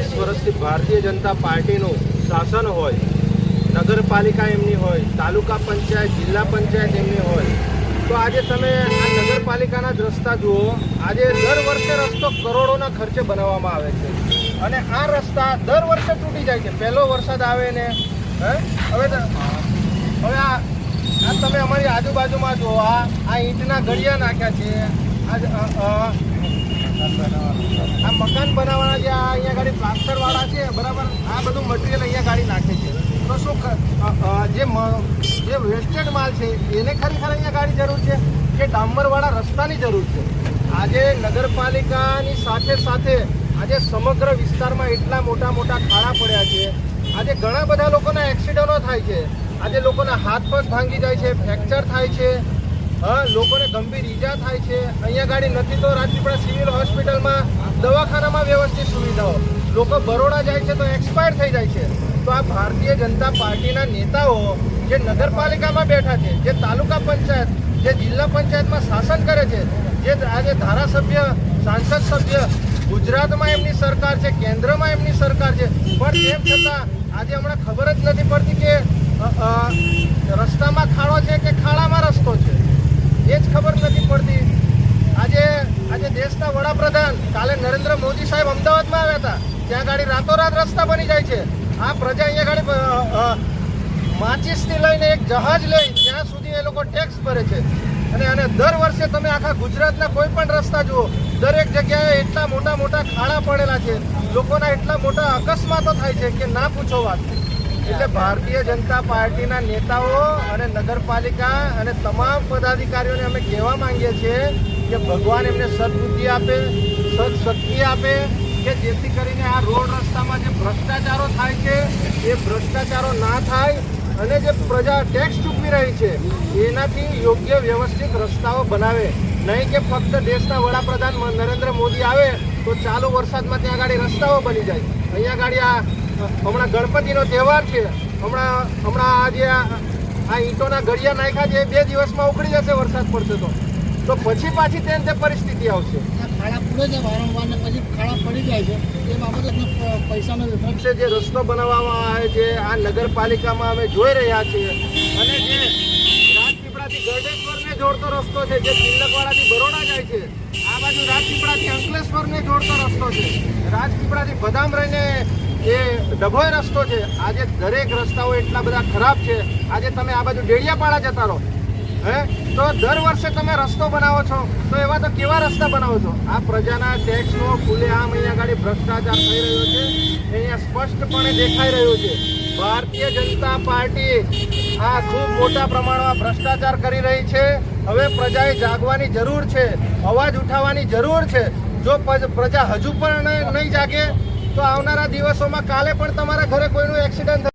20 વર્ષથી ભારતીય જનતા પાર્ટીનું શાસન હોય, નગરપાલિકા એમની હોય, તાલુકા પંચાયત, જિલ્લા પંચાયત એમની હોય, તો આજે તમે આ નગરપાલિકાના જ રસ્તા જુઓ. આજે દર વર્ષે રસ્તો કરોડોના ખર્ચે બનાવવામાં આવે છે અને આ રસ્તા દર વર્ષે તૂટી જાય છે. પહેલો વરસાદ આવે ને હવે આ તમે અમારી આજુબાજુમાં જુઓ, આ ઈંટના ગળિયા નાખ્યા છે. આ મકાન બનાવવાના જે અહીંયા ગાડી પ્લાસ્ટરવાળા છે, બરાબર, આ બધું મટીરિયલ અહીંયા ગાડી નાખે છે. તો શું જે વેસ્ટેડ માલ છે એને ખરેખર અહીંયા ગાડી જરૂર છે કે ડામરવાળા રસ્તાની જરૂર છે? આજે નગરપાલિકાની સાથે સાથે આજે સમગ્ર વિસ્તારમાં એટલા મોટા મોટા ખાડા પડ્યા છે. આજે ઘણા બધા લોકોના એક્સિડન્ટો થાય છે. આજે લોકોના હાથ પગ ભાંગી જાય છે, ફ્રેક્ચર થાય છે, લોકોને ગંભીર ઈજા થાય છે. અહીંયા ગાડી નથી તો રાજપીપળા સિવિલ હોસ્પિટલમાં દવાખાનામાં વ્યવસ્થિત સુવિધાઓ. લોકો બરોડા જાય છે તો એક્સપાયર થઈ જાય છે. તો આ ભારતીય જનતા પાર્ટીના નેતાઓ જે નગરપાલિકામાં બેઠા છે, જે તાલુકા પંચાયત, જે જિલ્લા પંચાયતમાં શાસન કરે છે, જે આજે ધારાસભ્ય, સાંસદ સભ્ય, ગુજરાતમાં એમની સરકાર છે, કેન્દ્રમાં એમની સરકાર છે, પણ તેમ છતાં આજે હમણાં ખબર જ નથી પડતી કે રસ્તામાં ખાડો છે કે ખાડામાં રસ્તો છે, એ જ ખબર નથી પડતી. આજે દેશના વડાપ્રધાન કાલે નરેન્દ્ર મોદી સાહેબ અમદાવાદમાં આવ્યા હતા, ત્યાં ગાડી રાતોરાત રસ્તા બની જાય છે. આ પ્રજા અહીંયા ગાડી માચીસથી લઈને એક જહાજ લઈ ત્યાં સુધી એ લોકો ટેક્સ ભરે છે. અને દર વર્ષે તમે આખા ગુજરાતના કોઈ પણ રસ્તા જુઓ, દરેક જગ્યાએ એટલા મોટા મોટા ખાડા પડેલા છે, લોકોના એટલા મોટા અકસ્માતો થાય છે કે ના પૂછો વાત. એટલે ભારતીય જનતા પાર્ટીના નેતાઓ અને નગરપાલિકા અને તમામ પદાધિકારીઓને અમે કહેવા માંગીએ છીએ કે ભગવાન એમને સદબુદ્ધિ આપે, સદશક્તિ આપે, કે જેથી કરીને આ રોડ રસ્તામાં જે ભ્રષ્ટાચારો થાય છે એ ભ્રષ્ટાચારો ના થાય અને જે પ્રજા ટેક્સ ચૂકવી રહી છે એનાથી યોગ્ય વ્યવસ્થિત રસ્તાઓ બનાવે. નહીં કે ફક્ત દેશના વડાપ્રધાન નરેન્દ્ર મોદી આવે તો ચાલુ વરસાદમાં ત્યાં ગાડી રસ્તાઓ બની જાય. અહીંયા ગાડી હમણાં ગણપતિનો તહેવાર છે, હમણાં આજે આ ઈંટોના ગળિયા નાખ્યા છે, 2 દિવસમાં ઉખડી જશે વરસાદ પડશે તો પછી પાછી તે પરિસ્થિતિ આવશે. ખાડા પૂરે છે વારંવાર ને પછી ખાડા પડી જાય છે, એ બાબતે પૈસાનો વિભાગ છે જે રસ્તો બનાવવામાં આવે છે આ નગરપાલિકામાં અમે જોઈ રહ્યા છીએ. અને જે રાજપીપળાથી ગરડેશ્વરને જોડતો રસ્તો છે, જે તિલકવાડાથી બરોડા જાય છે, આ બાજુ રાજપીપળાથી અંકલેશ્વરને જોડતો રસ્તો છે, રાજપીપળાથી બદામ રહીને એ ડભોઈ રસ્તો છે. આજે દરેક રસ્તાઓ એટલા બધા ખરાબ છે. આજે તમે આ બાજુ ડેડિયાપાડા જતા રહો, તો દર વર્ષે તમે રસ્તો બનાવો છો, તો એવા તો કેવા રસ્તા બનાવો છો? આ પ્રજાના ટેક્સનો ખુલ્લેઆમ અહીંયા આગળ ભ્રષ્ટાચાર થઈ રહ્યો છે, અહીંયા સ્પષ્ટપણે દેખાઈ રહ્યો છે. ભારતીય જનતા પાર્ટી આ ખૂબ મોટા પ્રમાણમાં ભ્રષ્ટાચાર કરી રહી છે. હવે પ્રજાએ જાગવાની જરૂર છે, અવાજ ઉઠાવવાની જરૂર છે. જો પ્રજા હજુ પણ નહીં જાગે તો આવનારા દિવસોમાં કાલે પણ તમારા ઘરે કોઈનું એક્સિડન્ટ